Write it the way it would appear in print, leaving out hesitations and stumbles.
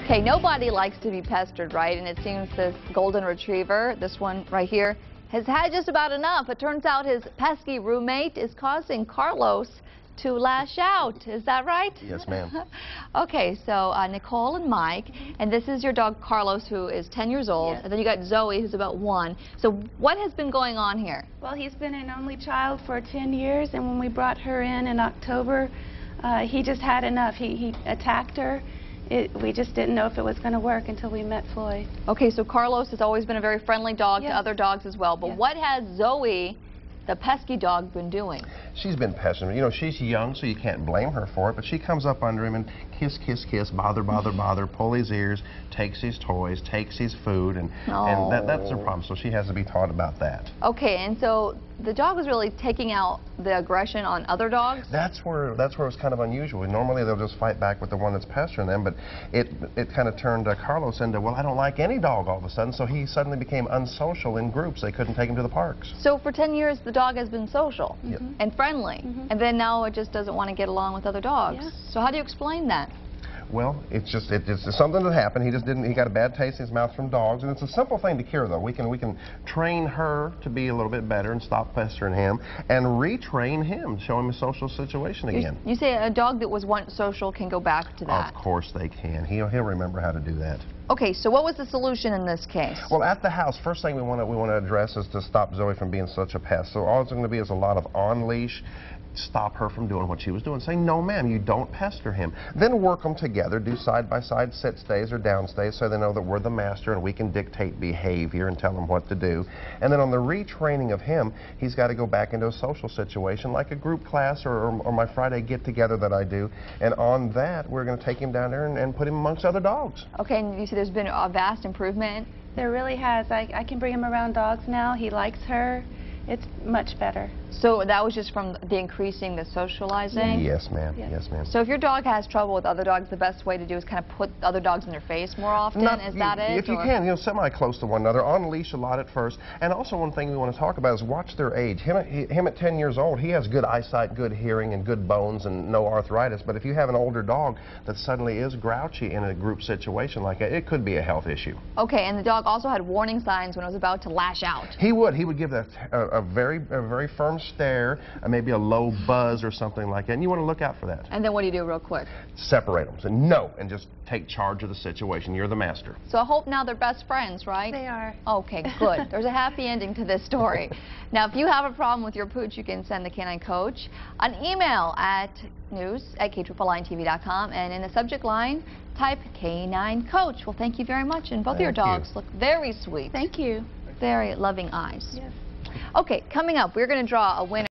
Okay, nobody likes to be pestered, right? And it seems this golden retriever, this one right here, has had just about enough. It turns out his pesky roommate is causing Carlos to lash out. Is that right? Yes, ma'am. Okay, so Nicole and Mike, and this is your dog Carlos, who is 10 years old, Yes. and then you got Zoe, who's about 1. So what has been going on here? Well, he's been an only child for 10 years, and when we brought her in October, he just had enough. He attacked her. We just didn't know if it was going to work until we met Floyd. Okay, so Carlos has always been a very friendly dog to Yes. other dogs as well, but Yes. what has Zoe, the pesky dog, been doing? She's been pestering. You know, she's young, so you can't blame her for it, but she comes up under him and kiss, kiss, kiss, bother, bother, bother, pull his ears, takes his toys, takes his food, and that's the problem. So she has to be taught about that. Okay, and so the dog was really taking out the aggression on other dogs? That's where it was kind of unusual. Normally they'll just fight back with the one that's pestering them, but it kind of turned Carlos into, well, I don't like any dog all of a sudden, so he suddenly became unsocial in groups. They couldn't take him to the parks. So for 10 years the dog has been social Yep. and friendly, and then now it just doesn't want to get along with other dogs. Yeah. So how do you explain that? Well, it's something that happened. He got a bad taste in his mouth from dogs, and it's a simple thing to cure, though. We can train her to be a little bit better and stop pestering him, and retrain him, show him a social situation again. You say a dog that was once social can go back to that? Of course they can. He'll remember how to do that. Okay, so what was the solution in this case? Well, at the house, first thing we want to address is to stop Zoe from being such a pest. So all it's going to be is a lot of on-leash. Stop her from doing what she was doing. Say, no, ma'am, you don't pester him. Then work them together. Do side-by-side sit stays or down stays so they know that we're the master and we can dictate behavior and tell them what to do. And then on the retraining of him, he's got to go back into a social situation like a group class or my Friday get-together that I do. And on that, we're going to take him down there and put him amongst other dogs. Okay, and you see there's been a vast improvement? There really has. I can bring him around dogs now. He likes her. It's much better. So that was just from the increasing the socializing? Yes, ma'am. Yes. Yes, ma'am. So if your dog has trouble with other dogs, the best way to do is kind of put other dogs in their face more often? Is that it? If you can, semi-close to one another, on leash a lot at first. And also one thing we want to talk about is watch their age. Him at 10 years old, he has good eyesight, good hearing, and good bones, and no arthritis. But if you have an older dog that suddenly is grouchy in a group situation like that, it could be a health issue. Okay, and the dog also had warning signs when it was about to lash out. He would give a very firm stare, maybe a low buzz or something like that, and you want to look out for that. And then what do you do real quick? Separate them. Say no, and just take charge of the situation. You're the master. So I hope now they're best friends, right? They are. Okay, good. There's a happy ending to this story. Now, if you have a problem with your pooch, you can send the Canine Coach an email at news@k9tv.com, and in the subject line, type Canine Coach. Well, thank you very much, and both of your dogs look very sweet. Thank you. Very loving eyes. Yes. Okay, coming up, we're going to draw a winner.